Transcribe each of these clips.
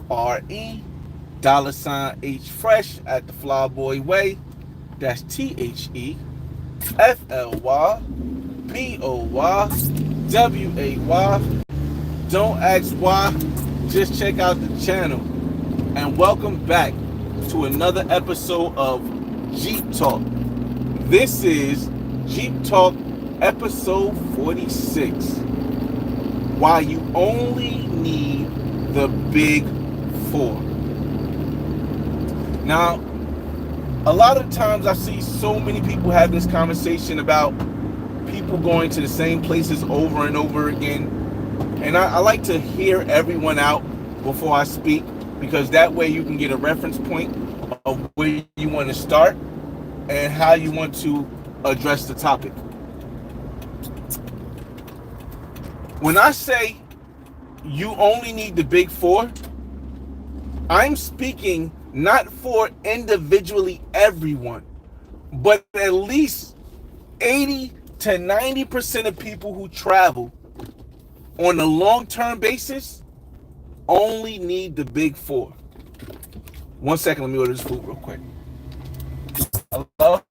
$H Fresh at the Flyboy Way. That's TheFlyBoy. Don't ask why, just check out the channel. And welcome back to another episode of Jeep Talk. This is Jeep Talk episode 46. Why you only need the big four. Now, a lot of times I see so many people having this conversation about people going to the same places over and over again. And I like to hear everyone out before I speak, because that way you can get a reference point of where you want to start and how you want to address the topic. When I say you only need the big four, I'm speaking not for individually everyone, but at least 80 to 90% of people who travel on a long-term basis only need the big four. 1 second, let me order this food real quick. Hello?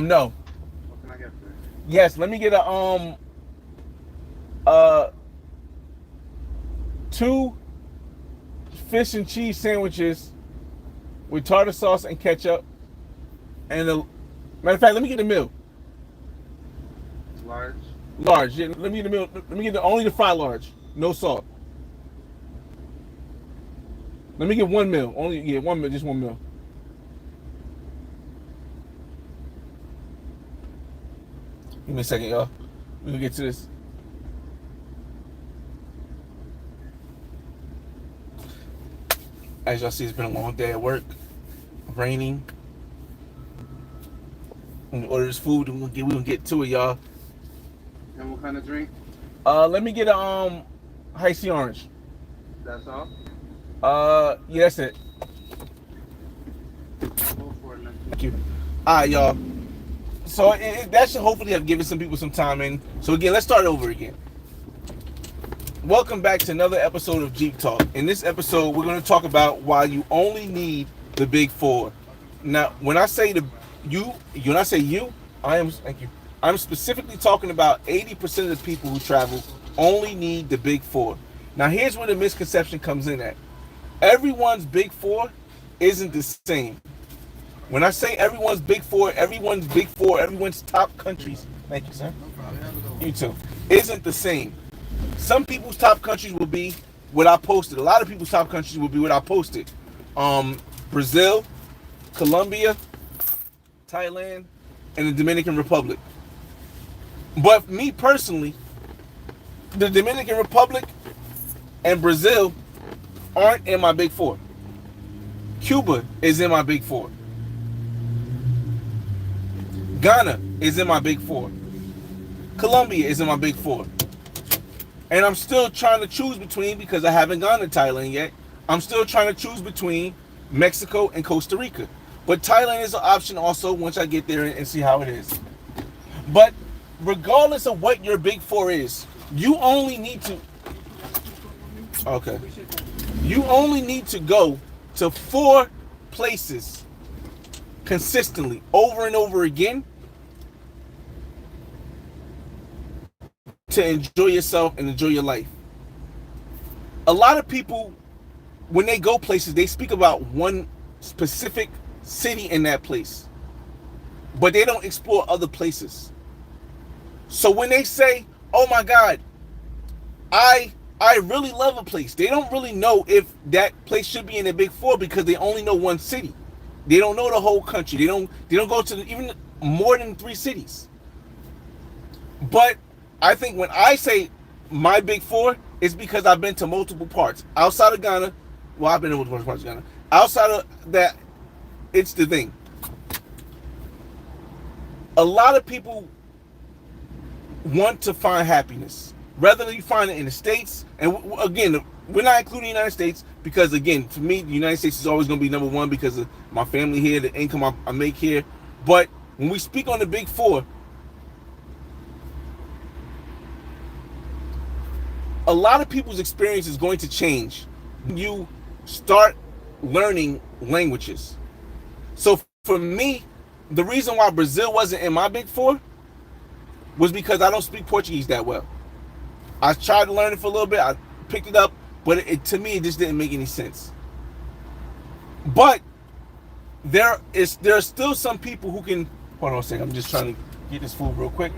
No. What can I get for you? Yes, let me get two fish and cheese sandwiches with tartar sauce and ketchup. And matter of fact, let me get the meal. Large. Large. Yeah, let me get the meal. Let me get only the fry large. No salt. Let me get one meal. One meal, just one meal. Give me a second, y'all. We can get to this. As y'all see, it's been a long day at work. Raining. I'm gonna order this food and we're gonna get to it, y'all. And what kind of drink? Let me get a high C orange. That's all? Yeah, that's it. I'll go for it, man. Thank you. Alright, y'all. So that should hopefully have given some people some time in. So again, let's start over again. Welcome back to another episode of Jeep Talk. In this episode, we're going to talk about why you only need the big four. Now, when I say I'm specifically talking about 80% of the people who travel only need the big four. Now, here's where the misconception comes in at. Everyone's big four isn't the same. When I say everyone's top countries, thank you, sir. You too. Isn't the same. Some people's top countries will be what I posted. A lot of people's top countries will be what I posted. Brazil, Colombia, Thailand, and the Dominican Republic. But me personally, the Dominican Republic and Brazil aren't in my big four. Cuba is in my big four. Ghana is in my big four. Colombia is in my big four. And I'm still trying to choose between, because I haven't gone to Thailand yet, I'm still trying to choose between Mexico and Costa Rica. But Thailand is an option also once I get there and see how it is. But regardless of what your big four is, you only need to go to 4 places consistently over and over again to enjoy yourself and enjoy your life. A lot of people, when they go places, they speak about one specific city in that place, but they don't explore other places. So when they say, oh my God, I really love a place, they don't really know if that place should be in the big four, because they only know one city. They don't know the whole country. They don't go to even more than 3 cities. But I think when I say my big four, it's because I've been to multiple parts. Outside of Ghana, well, I've been to multiple parts of Ghana. Outside of that, it's the thing. A lot of people want to find happiness. Whether you find it in the States, and again, we're not including the United States, because again, for me, the United States is always going to be number one because of my family here, the income I make here. But when we speak on the big four, a lot of people's experience is going to change when you start learning languages. So for me, the reason why Brazil wasn't in my big four was because I don't speak Portuguese that well. I tried to learn it for a little bit. I picked it up, but to me, it just didn't make any sense. But there are still some people who can. Hold on a second. I'm just trying to get this food real quick.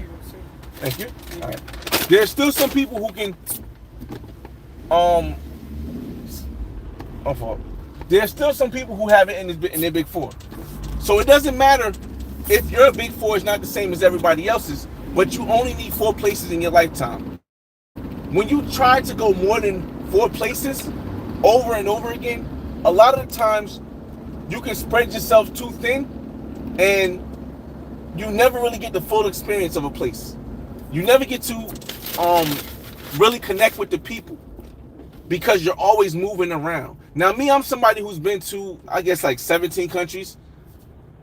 Thank you. All right. There's still some people who can. Oh, there's still some people who have it in their big four. So it doesn't matter if your big four is not the same as everybody else's, but you only need 4 places in your lifetime. When you try to go more than 4 places over and over again, a lot of the times you can spread yourself too thin and you never really get the full experience of a place. You never get to really connect with the people because you're always moving around. Now, me, I'm somebody who's been to, I guess, like 17 countries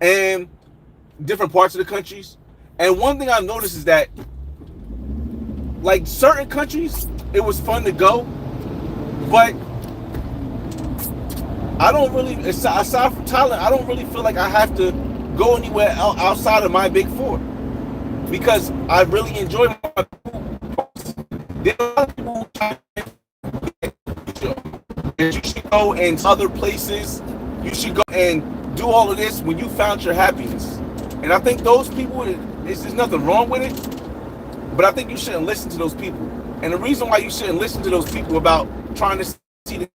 and different parts of the countries. And one thing I've noticed is that, like, certain countries, it was fun to go, but I don't really, aside from Thailand, I don't really feel like I have to go anywhere outside of my big four because I really enjoy my there are a lot of people who try and you should go in other places, you should go and do all of this when you found your happiness. And I think those people, there's nothing wrong with it, but I think you shouldn't listen to those people. And the reason why you shouldn't listen to those people about trying to see the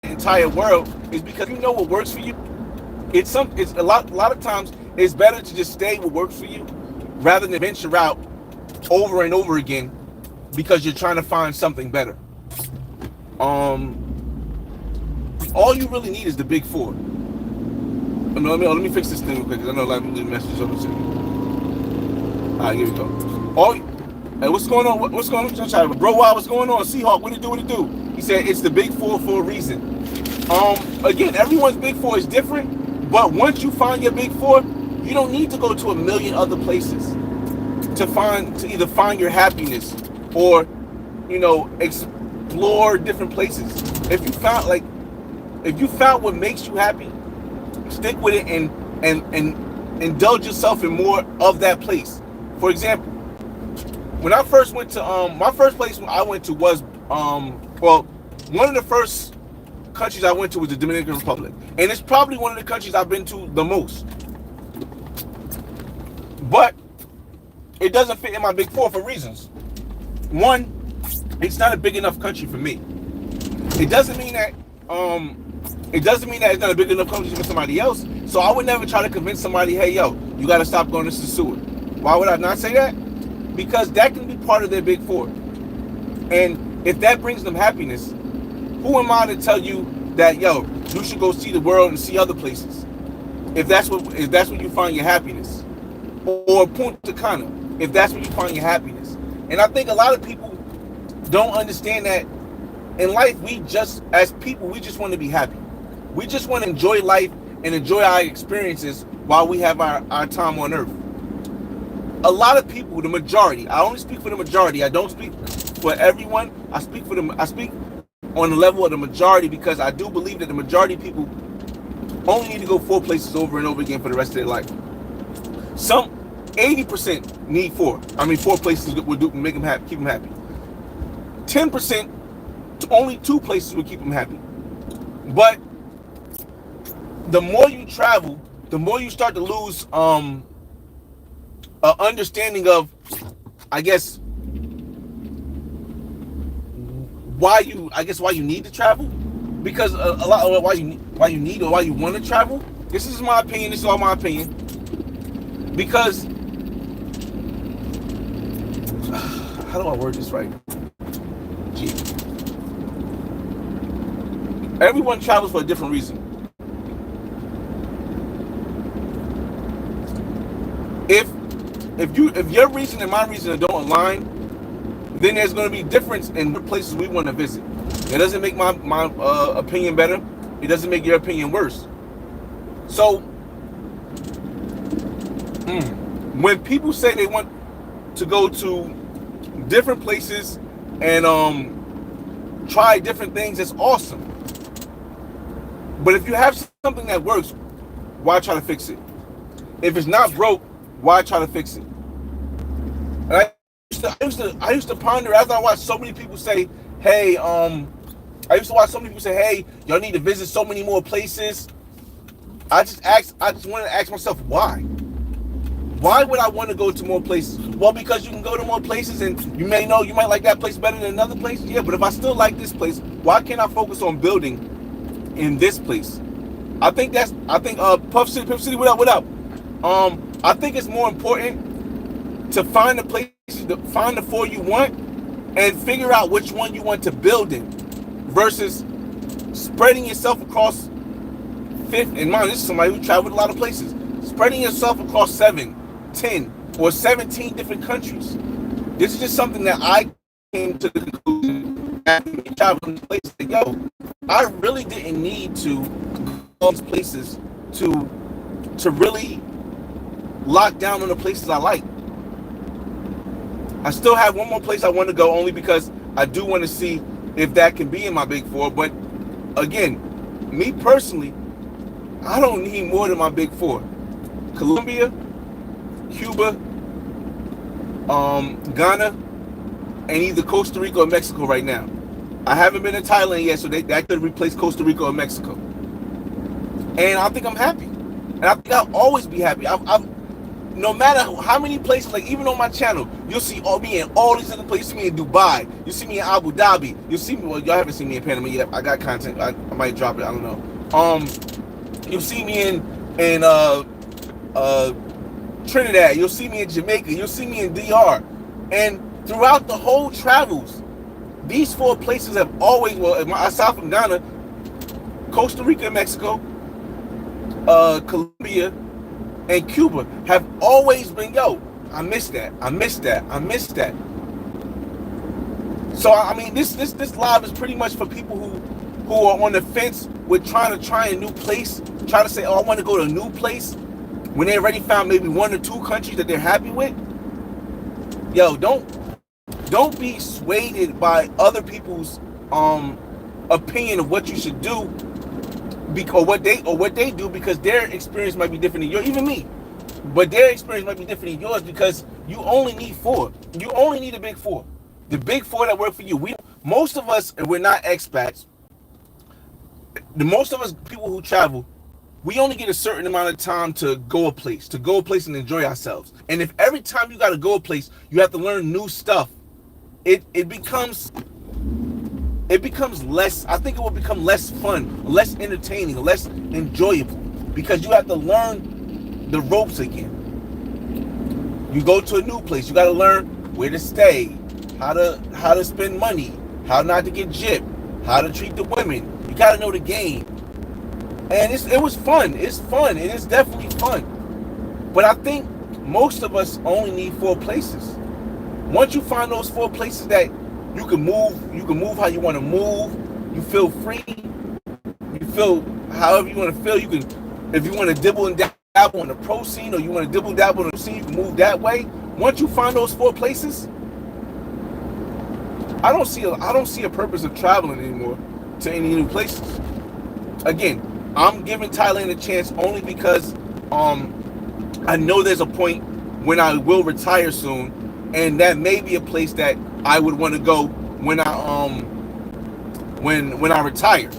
entire world is because you know what works for you. It's a lot of times it's better to just stay what works for you rather than venture out over and over again because you're trying to find something better. All you really need is the big four. Let me fix this thing real quick because I know a lot of people did messages on this thing. Alright, here we go. Hey, what's going on? What's going on? Bro, wow, what's going on? Seahawk, what it do? What it do? He said it's the big four for a reason. Again, everyone's big four is different, but once you find your big four, you don't need to go to a million other places to either find your happiness or, explore different places. If you found what makes you happy, stick with it and indulge yourself in more of that place. For example, when I first went to my first place I went to was one of the first countries I went to was the Dominican Republic, and it's probably one of the countries I've been to the most. But it doesn't fit in my big four for reasons. One, it's not a big enough country for me. It doesn't mean that it's not a big enough country for somebody else. So I would never try to convince somebody, hey, yo, you got to stop going to Seward. Why would I not say that? Because that can be part of their big four. And if that brings them happiness, who am I to tell you that, yo, you should go see the world and see other places? If that's where you find your happiness. Or Punta Cana, if that's where you find your happiness. And I think a lot of people don't understand that in life, as people, we just want to be happy. We just want to enjoy life and enjoy our experiences while we have our time on earth. A lot of people, the majority, I only speak for the majority. I don't speak for everyone. I speak on the level of the majority because I do believe that the majority of people only need to go 4 places over and over again for the rest of their life. Some 80% need 4. 4 places would make them happy, keep them happy. 10%, only 2 places would keep them happy. But the more you travel, the more you start to lose an understanding of, I guess, why you need to travel. Because a lot of why you need or why you want to travel. This is my opinion. This is all my opinion. Because how do I word this right? Gee. Everyone travels for a different reason. If your reason and my reason don't align, then there's going to be difference in the places we want to visit. It doesn't make my opinion better. It doesn't make your opinion worse. So, when people say they want to go to different places and try different things. It's awesome. But if you have something that works, why try to fix it? If it's not broke, why try to fix it? And I used to ponder as I watched so many people say, "Hey, I used to watch so many people say, "Hey, y'all need to visit so many more places." I just wanted to ask myself, why? Why would I want to go to more places? Well, because you can go to more places, and you may know you might like that place better than another place. Yeah, but if I still like this place, why can't I focus on building in this place? I think Puff City, what up, what up? I think it's more important to find the places, to find the four you want, and figure out which one you want to build in, versus spreading yourself across fifth. And mind, this is somebody who traveled a lot of places. Spreading yourself across 7, 10, or 17 different countries. This is just something that I came to the conclusion after me traveling to places. Like, yo, I really didn't need to go to these places to really lock down on the places I like. I still have one more place I want to go, only because I do want to see if that can be in my big four. But again, me personally, I don't need more than my big four. Colombia, Cuba, Ghana, and either Costa Rica or Mexico right now. I haven't been to Thailand yet, so that could replace Costa Rica or Mexico. And I think I'm happy. And I think I'll always be happy. I've no matter how many places, like even on my channel, you'll see me in all these other places. You see me in Dubai. You see me in Abu Dhabi. You'll see me, well, y'all haven't seen me in Panama yet. I got content. I might drop it. I don't know. You'll see me in Trinidad. You'll see me in Jamaica. You'll see me in DR. And throughout the whole travels, these four places have always, well, aside from Ghana, Costa Rica and Mexico, Colombia, and Cuba have always been, yo, I miss that. I miss that. I miss that. So I mean, this live is pretty much for people who are on the fence with trying to try a new place, try to say, oh, I want to go to a new place, when they already found maybe 1 or 2 countries that they're happy with. Yo, don't be swayed by other people's opinion of what you should do, or what they do, because their experience might be different than yours, even me. But their experience might be different than yours, because you only need 4. You only need a big 4. The big 4 that work for you. Most of us, and we're not expats, most of us people who travel, we only get a certain amount of time to go a place and enjoy ourselves. And if every time you got to go a place, you have to learn new stuff, it becomes less, I think it will become less fun, less entertaining, less enjoyable, because you have to learn the ropes again. You go to a new place, you got to learn where to stay, how to spend money, how not to get gypped, how to treat the women. You got to know the game. And it was fun. It's fun. It is definitely fun. But I think most of us only need 4 places. Once you find those 4 places that you can move how you want to move, you feel free, you feel however you want to feel. You can, if you want to dibble and dabble on the pro scene, or you want to dibble dabble on the scene, you can move that way. Once you find those 4 places, I don't see a purpose of traveling anymore to any new places. Again, I'm giving Thailand a chance only because I know there's a point when I will retire soon, and that may be a place that I would want to go when I retire.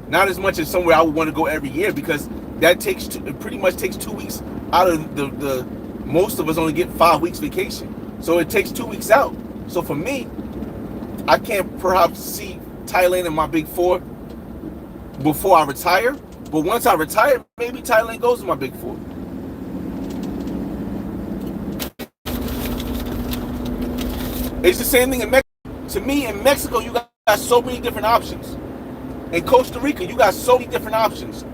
Not as much as somewhere I would want to go every year, because that it pretty much takes 2 weeks out of the most of us only get 5 weeks vacation, so it takes 2 weeks out. So for me, I can't perhaps see Thailand in my big 4 before I retire. But once I retire, maybe Thailand goes to my big 4. It's the same thing in Mexico. To me, in Mexico, you got so many different options. In Costa Rica, you got so many different options.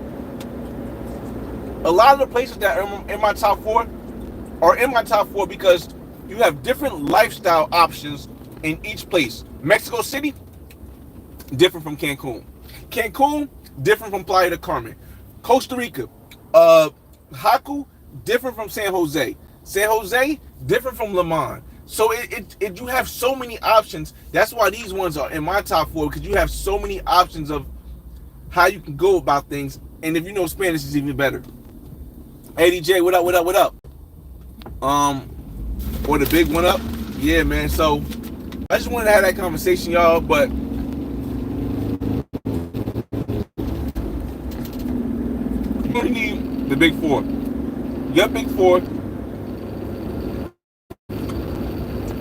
A lot of the places that are in my top 4 are in my top 4 because you have different lifestyle options in each place. Mexico City, different from Cancun. Cancun, different from Playa del Carmen. Costa Rica, Haku, different from San Jose. San Jose, different from Limon. So you have so many options. That's why these ones are in my top four, because you have so many options of how you can go about things. And if you know Spanish, it's even better. Hey DJ, what up? What up? What up? Um, or the big one up? Yeah, man. So I just wanted to have that conversation, y'all. But you only need the big four. Your big four,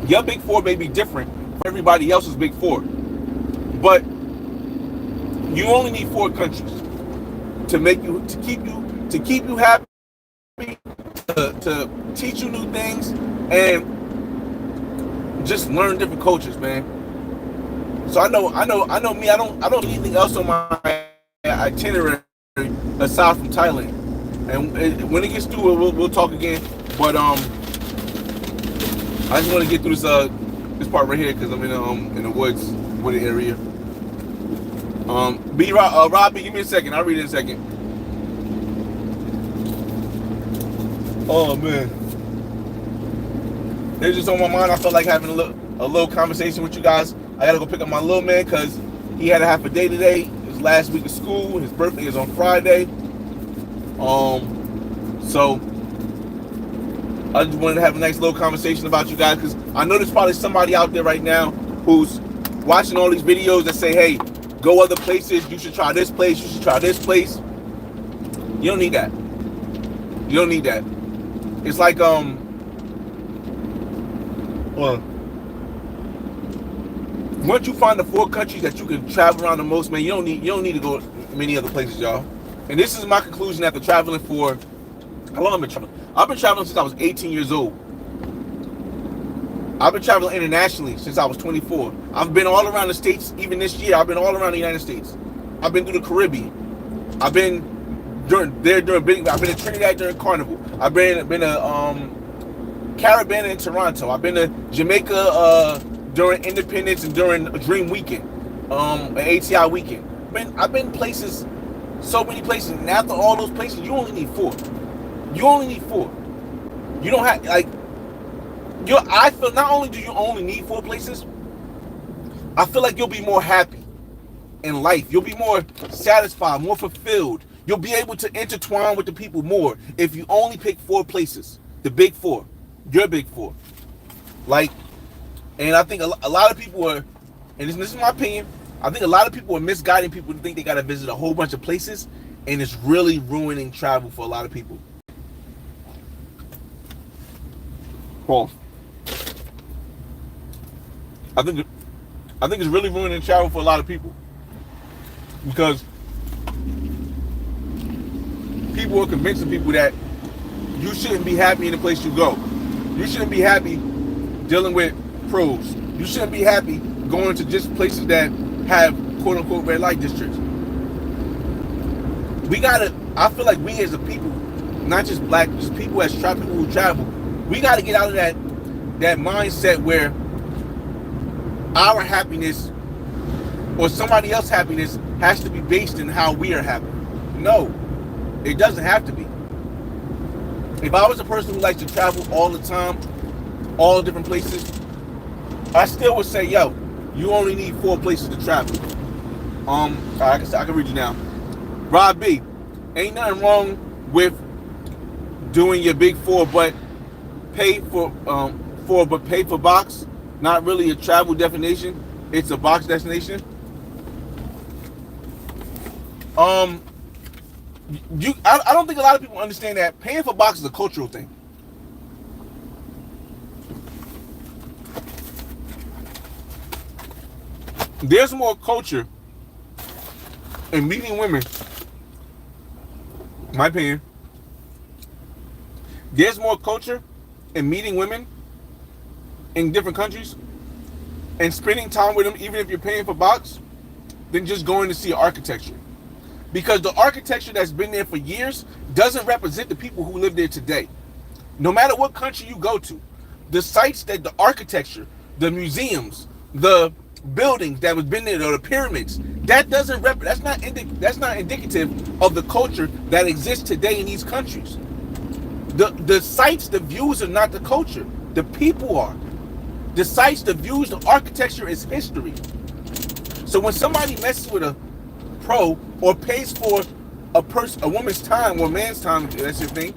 your big four may be different from everybody else's big four, but you only need four countries to make you to keep you happy, to teach you new things, and just learn different cultures, man. So I know me. I don't need anything else on my itinerary aside from Thailand. And when it gets through, we'll talk again. But I just want to get through this part right here because I'm in the woods, wooded area. Robbie, give me a second. I'll read it in a second. Oh man, it's just on my mind. I felt like having a little conversation with you guys. I gotta go pick up my little man because he had a half a day today. His last week of school. His birthday is on Friday. So I just wanted to have a nice little conversation about you guys because I know there's probably somebody out there right now who's watching all these videos that say, hey, go other places, you should try this place, you should try this place. You don't need that. You don't need that. It's like well, once you find the four countries that you can travel around the most, man, you don't need to go many other places, y'all. And this is my conclusion after traveling for how long I've been traveling. I've been traveling since I was 18 years old. I've been traveling internationally since I was 24. I've been all around the States. Even this year, I've been all around the United States. I've been through the Caribbean. I've been during big. I've been to Trinidad during Carnival. I've been to Caribbean in Toronto. I've been to Jamaica during Independence and during Dream Weekend, an ATI weekend. I've been places, so many places, and after all those places, you only need four. You only need four. You don't have I feel not only do you only need four places, I feel like you'll be more happy in life. You'll be more satisfied, more fulfilled. You'll be able to intertwine with the people more if you only pick four places. The big four. Your big four. And I think a lot of people are, and this is my opinion, I think a lot of people are misguiding people to think they got to visit a whole bunch of places, and it's really ruining travel for a lot of people. Pause. I think it's really ruining travel for a lot of people because people are convincing people that you shouldn't be happy in the place you go. You shouldn't be happy dealing with pros. You shouldn't be happy going to just places that have quote unquote red light districts. I feel like we as a people, not just black, just people people who travel, we gotta get out of that mindset where our happiness or somebody else's happiness has to be based in how we are happy. No, it doesn't have to be. If I was a person who likes to travel all the time, all different places, I still would say, yo, you only need four places to travel. I can read you now. Rob B, ain't nothing wrong with doing your big four, but pay for box. Not really a travel destination. It's a box destination. I don't think a lot of people understand that paying for box is a cultural thing. There's more culture in meeting women, in my opinion. There's more culture in meeting women in different countries and spending time with them, even if you're paying for box, than just going to see architecture. Because the architecture that's been there for years doesn't represent the people who live there today. No matter what country you go to, the sites that the architecture, the museums, the buildings that was been there, or the pyramids, that's not indicative of the culture that exists today in these countries. The sites, the views are not the culture. The people are. The sights, the views, the architecture is history. So when somebody messes with a pro or pays for a woman's time or man's time, if that's your thing,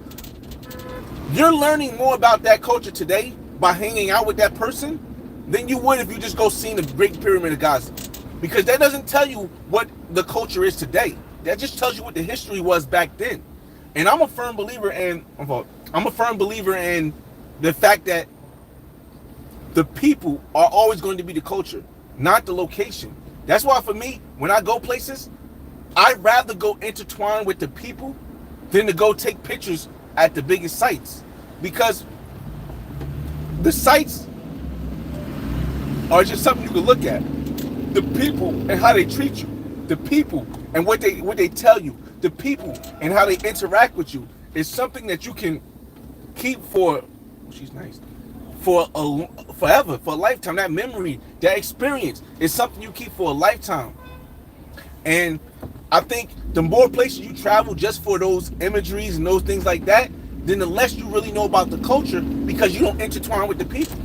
you're learning more about that culture today by hanging out with that person than you would if you just go see the Great Pyramid of Giza. Because that doesn't tell you what the culture is today. That just tells you what the history was back then. And I'm a firm believer in the fact that the people are always going to be the culture, not the location. That's why for me, when I go places, I'd rather go intertwine with the people than to go take pictures at the biggest sites. Because the sites are just something you can look at. The people and how they treat you. The people and what they tell you. The people and how they interact with you is something that you can keep for, she's nice, forever, for a lifetime. That memory, that experience is something you keep for a lifetime. And I think the more places you travel just for those imageries and those things like that, then the less you really know about the culture because you don't intertwine with the people.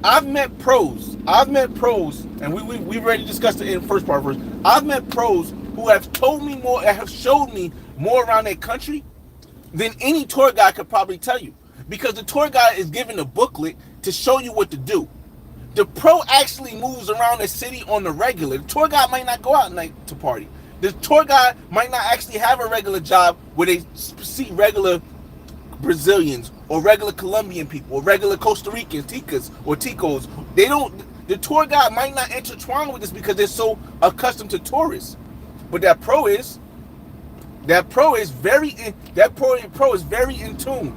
I've met pros, and we've already discussed it in the first part first. I've met pros who have told me more, have showed me more around their country than any tour guide could probably tell you. Because the tour guide is given a booklet to show you what to do. The pro actually moves around the city on the regular. The tour guide might not go out at night to party. The tour guide might not actually have a regular job where they see regular Brazilians or regular Colombian people or regular Costa Ricans, Ticas or Ticos. They don't. The tour guide might not intertwine with this because they're so accustomed to tourists. But that pro is very in tune.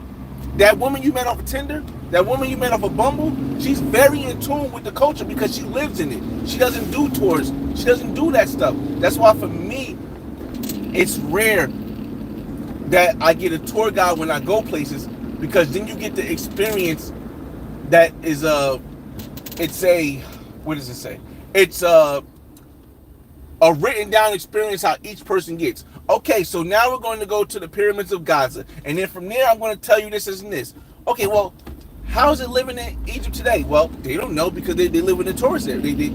That woman you met off of Tinder, that woman you met off of Bumble, she's very in tune with the culture because she lives in it. She doesn't do tours. She doesn't do that stuff. That's why for me, it's rare that I get a tour guide when I go places because then you get the experience that is what does it say? It's a written down experience how each person gets. Okay, so now we're going to go to the pyramids of Giza. And then from there, I'm going to tell you this and this. Okay, well, how is it living in Egypt today? Well, they don't know because they live in the tourist area. They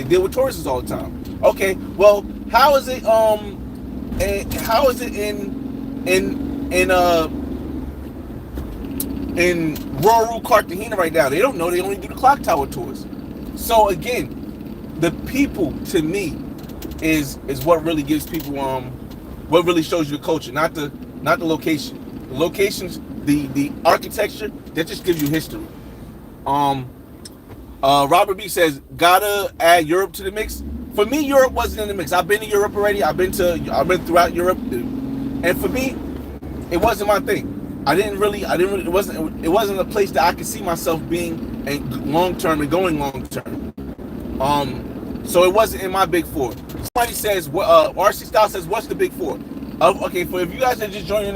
deal with tourists all the time. Okay, well, how is it in rural Cartagena right now? They don't know. They only do the clock tower tours. So again, the people to me is what really gives people what really shows you the culture, not the location. The locations, the architecture, that just gives you history. Robert B says, gotta add Europe to the mix. For me, Europe wasn't in the mix. I've been to Europe already. I've been throughout Europe, and for me, it wasn't my thing. It wasn't a place that I could see myself being long term and going long term. So it wasn't in my big four. Somebody says, RC Style says, what's the big four? Okay, if you guys are just joining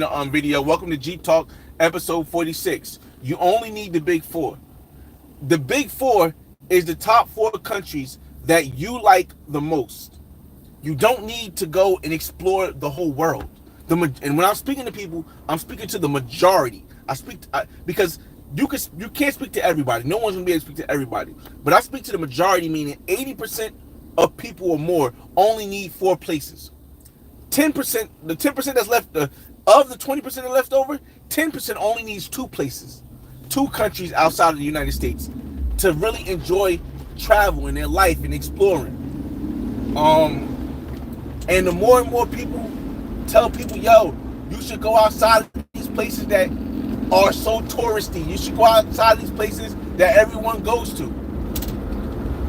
the video, welcome to Jeep Talk episode 46. You only need the big four. The big four is the top 4 countries that you like the most. You don't need to go and explore the whole world. And when I'm speaking to people, I'm speaking to the majority. Because you can't speak to everybody. No one's gonna be able to speak to everybody. But I speak to the majority, meaning 80% of people or more only need 4 places. 10%, the 10% that's left, of the 20% that left over, 10% only needs 2 places, 2 countries outside of the United States to really enjoy travel in their life and exploring. And the more and more people tell people, yo, you should go outside of these places that are so touristy. You should go outside of these places that everyone goes to.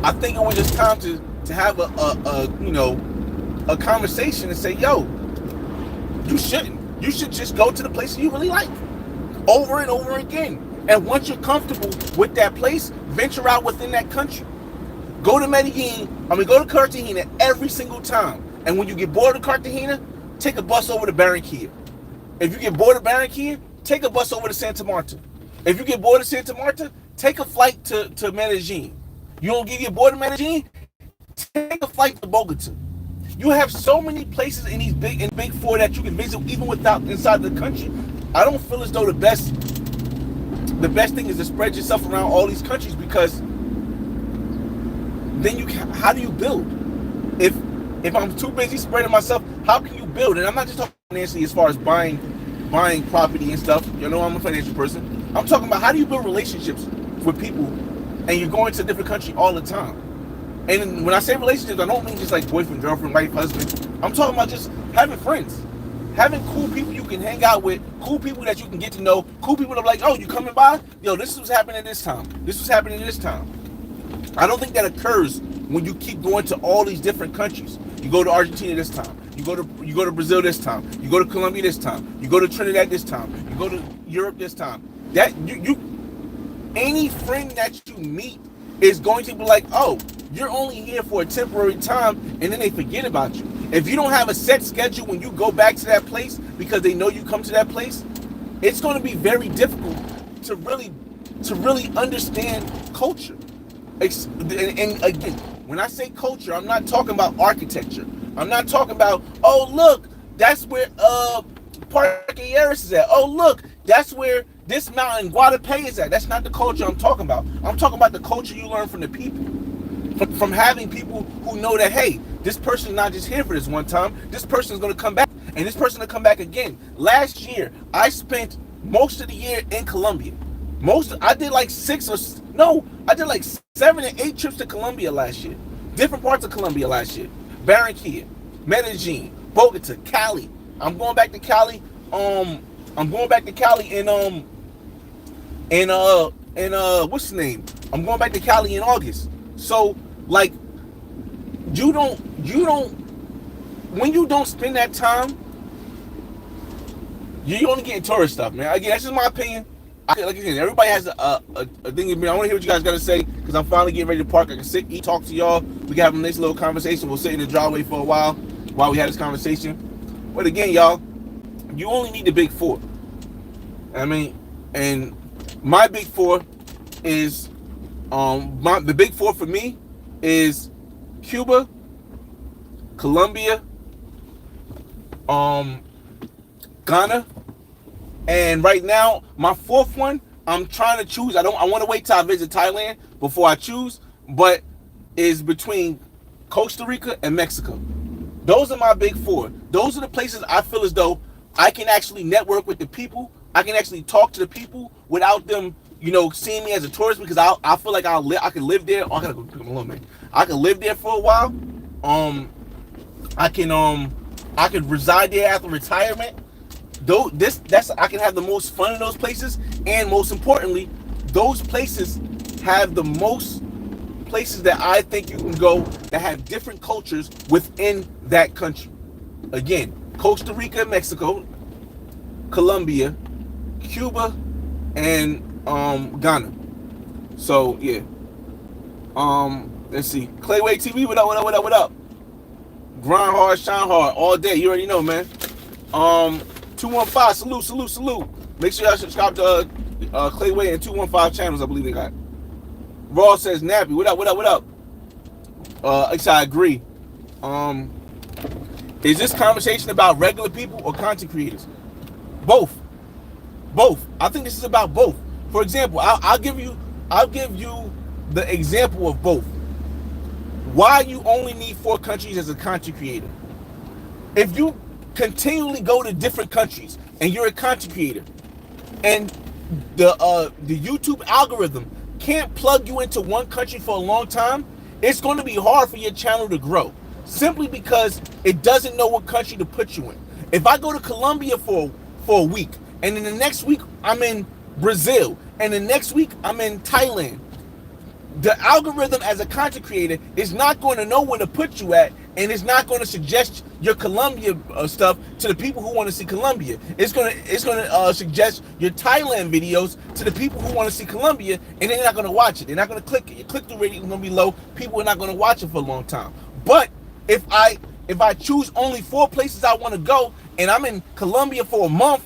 I think it was just time to have a conversation and say, yo, you shouldn't. You should just go to the places you really like over and over again. And once you're comfortable with that place, venture out within that country. Go to Cartagena every single time. And when you get bored of Cartagena, take a bus over to Barranquilla. If you get bored of Barranquilla, take a bus over to Santa Marta. If you get bored of Santa Marta, take a flight to Medellin. You don't get bored of Medellin, take a flight to Bogota. You have so many places in these big 4 that you can visit even without inside the country. I don't feel as though the best the best thing is to spread yourself around all these countries, because then how do you build? If if I'm too busy spreading myself, how can you build? And I'm not just talking financially as far as buying property and stuff. You know, I'm a financial person. I'm talking about how do you build relationships with people, and you're going to a different country all the time. And when I say relationships, I don't mean just like boyfriend, girlfriend, wife, husband. I'm talking about just having friends, having cool people you can hang out with, cool people that you can get to know, cool people that are like, oh, you coming by? Yo, this was happening this time. This was happening this time. I don't think that occurs when you keep going to all these different countries. You go to Argentina this time. You go to Brazil this time. You go to Colombia this time. You go to Trinidad this time. You go to Europe this time. That you any friend that you meet is going to be like, oh, you're only here for a temporary time, and then they forget about you. If you don't have a set schedule when you go back to that place because they know you come to that place, it's going to be very difficult to really understand culture. And again, when I say culture, I'm not talking about architecture. I'm not talking about, oh look, that's where Parque Aires is at. Oh look, that's where this mountain Guadalupe is at. That's not the culture I'm talking about. I'm talking about the culture you learn from the people. From having people who know that, hey, this person's not just here for this one time. This person's going to come back, and this person will come back again. Last year, I spent most of the year in Colombia. I did like 7 or 8 trips to Colombia last year. Different parts of Colombia last year. Barranquilla, Medellin, Bogota, Cali. I'm going back to Cali. I'm going back to Cali in what's the name? I'm going back to Cali in August. So like you don't when you don't spend that time, you're only getting tourist stuff, man. Again, that's just my opinion. Like again, everybody has a thing. I want to hear what you guys got to say, because I'm finally getting ready to park. I can sit, eat, talk to y'all. We can have a nice little conversation. We'll sit in the driveway for a while we have this conversation. But again, y'all, you only need the big four. I mean, and my big four is the big four for me is Cuba, Colombia, Ghana, and right now my fourth one I'm trying to choose. I want to wait till I visit Thailand before I choose, but is between Costa Rica and Mexico. Those are my big four. Those are the places I feel as though I can actually network with the people. I can actually talk to the people without them, seeing me as a tourist, because I feel like I can live there. Oh, I gotta go pick up my little man. I can live there for a while. I can reside there after retirement. I can have the most fun in those places, and most importantly, those places have the most places that I think you can go that have different cultures within that country. Again, Costa Rica, Mexico, Colombia, Cuba, and Ghana. So yeah. Let's see. Clayway TV, what up? Grind hard, shine hard, all day. You already know, man. 215, salute. Make sure y'all subscribe to Clayway and 215 channels, I believe they got. Raw says Nappy, what up? I agree. Is this conversation about regular people or content creators? Both. I think this is about both. For example, I'll give you the example of both. Why you only need 4 countries as a content creator. If you continually go to different countries and you're a content creator, and the YouTube algorithm can't plug you into one country for a long time, it's going to be hard for your channel to grow, simply because it doesn't know what country to put you in. If I go to Colombia for a week, and then the next week I'm in Brazil, and the next week I'm in Thailand, the algorithm as a content creator is not going to know where to put you at, and it's not going to suggest your Colombia stuff to the people who want to see Colombia. It's going to suggest your Thailand videos to the people who want to see Colombia, and they're not going to watch it. They're not going to click it. Your click-through rate is going to be low. People are not going to watch it for a long time. But if I choose only 4 places I want to go, and I'm in Colombia for a month,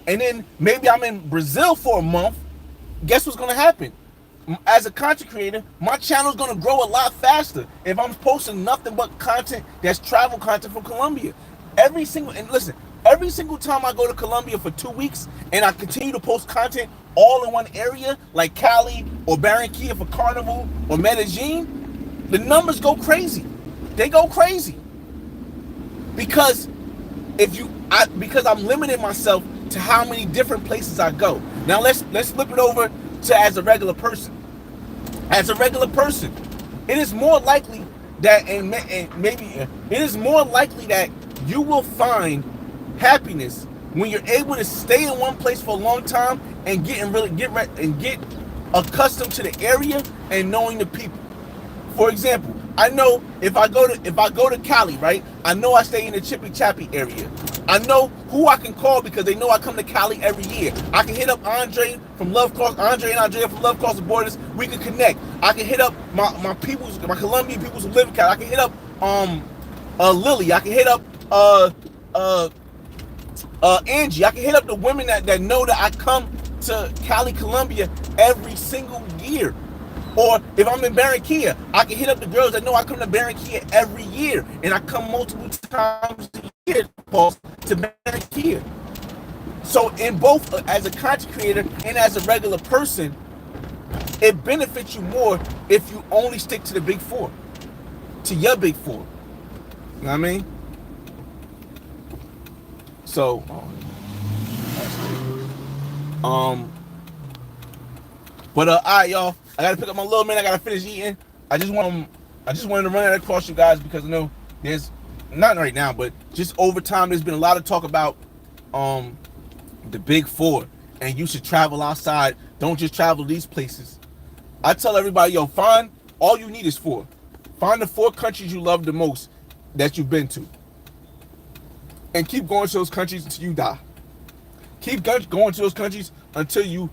and then maybe I'm in Brazil for a month, guess what's going to happen? As a content creator, my channel is going to grow a lot faster if I'm posting nothing but content that's travel content from Colombia. And listen, Every single time I go to Colombia for 2 weeks and I continue to post content all in one area, like Cali or Barranquilla for Carnival or Medellin, the numbers go crazy. They go crazy because because I'm limiting myself to how many different places I go. Now let's flip it over to as a regular person. As a regular person, it is more likely that and maybe it is more likely that you will find happiness when you're able to stay in one place for a long time and get accustomed to the area and knowing the people. For example, I know if I go to Cali, right? I know I stay in the Chippy Chappy area. I know who I can call because they know I come to Cali every year. I can hit up Andre and Andrea from Love Cross the Borders. We can connect. I can hit up my Colombian peoples who live in Cali. I can hit up Lily. I can hit up Angie. I can hit up the women that know that I come to Cali, Colombia every single year. Or if I'm in Barranquilla, I can hit up the girls that know I come to Barranquilla every year. And I come multiple times a year to Barranquilla. So in both as a content creator and as a regular person, it benefits you more if you only stick to the big four. To your big four. You know what I mean? So, alright, y'all. I gotta pick up my little man. I gotta finish eating. I just wanted to run that across you guys because I know there's not right now, but just over time there's been a lot of talk about the big four, and you should travel outside. Don't just travel these places. I tell everybody, yo, find all you need is four. Find the 4 countries you love the most that you've been to, and keep going to those countries until you die. Keep going to those countries until you've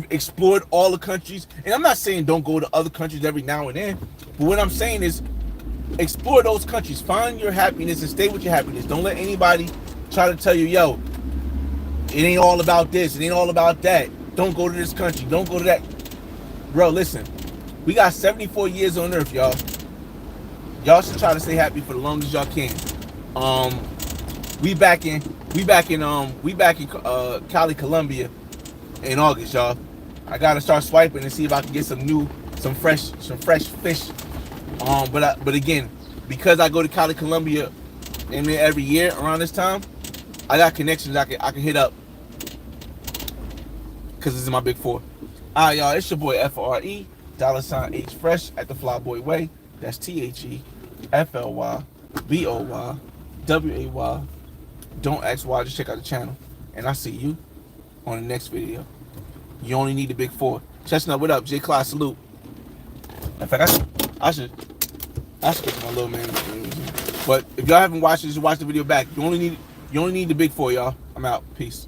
explored all the countries. And I'm not saying don't go to other countries every now and then, but what I'm saying is explore those countries. Find your happiness and stay with your happiness. Don't let anybody try to tell you, yo, it ain't all about this, it ain't all about that. Don't go to this country, don't go to that. Bro, listen, we got 74 years on earth, y'all. Y'all should try to stay happy for the longest y'all can. We back in Cali, Colombia in August, y'all. I gotta start swiping and see if I can get some fresh fish. But again, because I go to Cali, Colombia, and then every year around this time, I got connections I can hit up because this is my big four. Alright, y'all, it's your boy FRE $H Fresh at the Flyboy Way. That's THEFLYBOYWAY. Don't ask why, just check out the channel. And I'll see you on the next video. You only need the big four. Chestnut, what up? J. Clyde, salute. In fact, I should get my little man. But if y'all haven't watched it, just watch the video back. You only need the big four, y'all. I'm out. Peace.